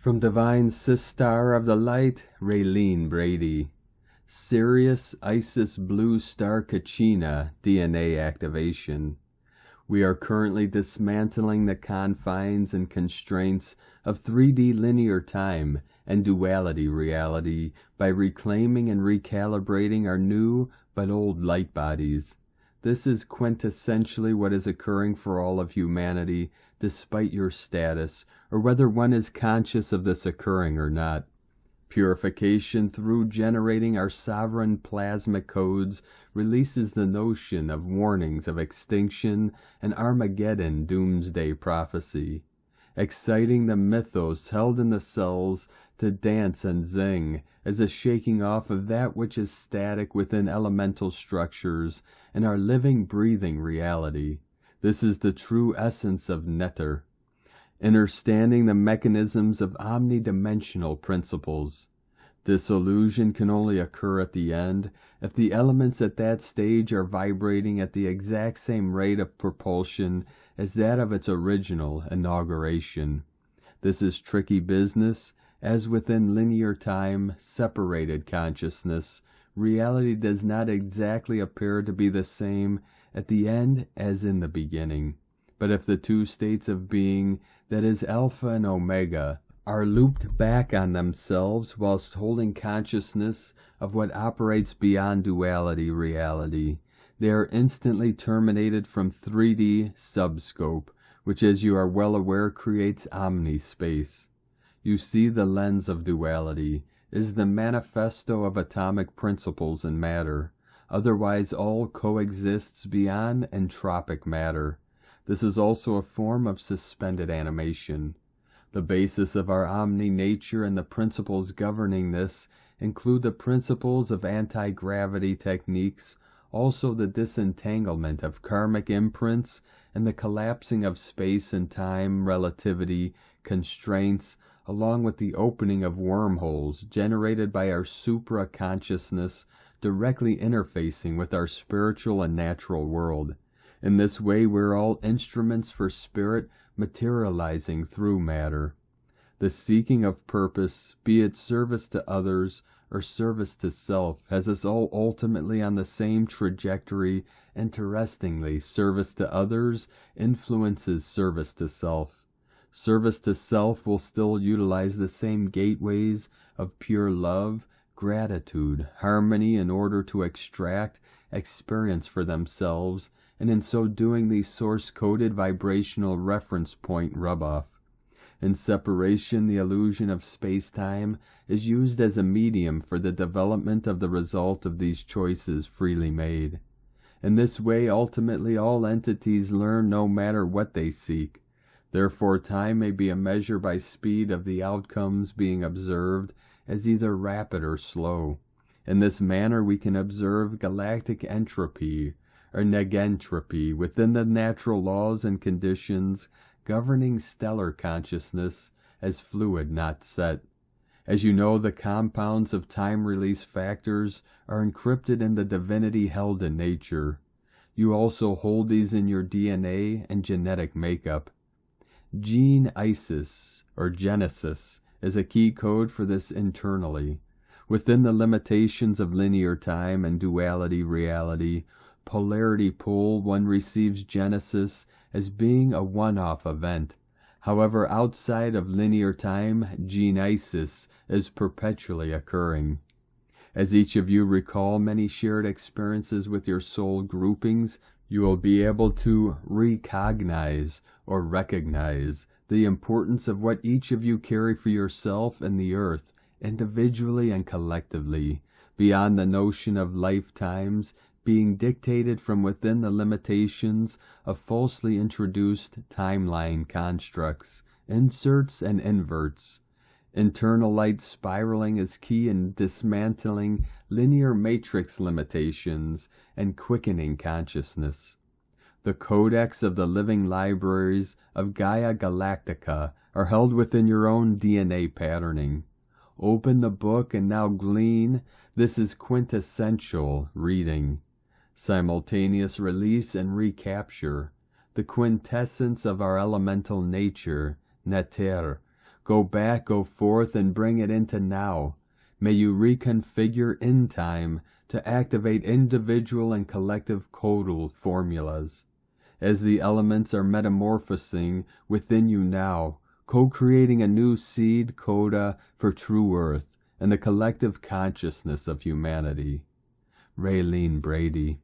From Divine Sistar of the Light, Raylene Brady. Sirius Isis Blue Star Kachina DNA activation. We are currently dismantling the confines and constraints of 3D linear time and duality reality by reclaiming and recalibrating our new but old light bodies. This is quintessentially what is occurring for all of humanity, despite your status, or whether one is conscious of this occurring or not. Purification through generating our sovereign plasmic codes releases the notion of warnings of extinction and Armageddon doomsday prophecy, exciting the mythos held in the cells to dance and zing as a shaking off of that which is static within elemental structures and our living, breathing reality. This is the true essence of Nether. Understanding the mechanisms of omnidimensional principles. Disillusion can only occur at the end if the elements at that stage are vibrating at the exact same rate of propulsion as that of its original inauguration. This is tricky business, as within linear time, separated consciousness, reality does not exactly appear to be the same at the end as in the beginning. But if the two states of being, that is Alpha and Omega, are looped back on themselves whilst holding consciousness of what operates beyond duality reality, they are instantly terminated from 3D subscope, which, as you are well aware, creates omnispace. You see, the lens of duality is the manifesto of atomic principles in matter. Otherwise, all coexists beyond entropic matter. This is also a form of suspended animation. The basis of our omni-nature and the principles governing this include the principles of anti-gravity techniques, also the disentanglement of karmic imprints and the collapsing of space and time relativity constraints, along with the opening of wormholes generated by our supra-consciousness directly interfacing with our spiritual and natural world. In this way, we're all instruments for spirit materializing through matter. The seeking of purpose, be it service to others or service to self, has us all ultimately on the same trajectory. Interestingly, service to others influences service to self. Service to self will still utilize the same gateways of pure love, gratitude, harmony in order to extract experience for themselves, and in so doing the source-coded vibrational reference point rub-off. In separation, the illusion of space-time is used as a medium for the development of the result of these choices freely made. In this way, ultimately, all entities learn no matter what they seek. Therefore, time may be a measure by speed of the outcomes being observed as either rapid or slow. In this manner, we can observe galactic entropy, or negentropy, within the natural laws and conditions governing stellar consciousness as fluid not set. As you know, the compounds of time-release factors are encrypted in the divinity held in nature. You also hold these in your DNA and genetic makeup. Gene Isis, or Genesis, is a key code for this internally. Within the limitations of linear time and duality reality, polarity pull, one receives Genesis as being a one-off event. However, outside of linear time, Genesis is perpetually occurring. As each of you recall many shared experiences with your soul groupings, you will be able to recognize or recognize the importance of what each of you carry for yourself and the earth, individually and collectively, beyond the notion of lifetimes being dictated from within the limitations of falsely introduced timeline constructs, inserts and inverts. Internal light spiraling is key in dismantling linear matrix limitations and quickening consciousness. The codex of the living libraries of Gaia Galactica are held within your own DNA patterning. Open the book and now glean. This is quintessential reading. Simultaneous release and recapture. The quintessence of our elemental nature, Nether, Go back, go forth, and bring it into now. May you reconfigure in time to activate individual and collective codal formulas. As the elements are metamorphosing within you now, co-creating a new seed coda for true earth and the collective consciousness of humanity. Raylene Brady.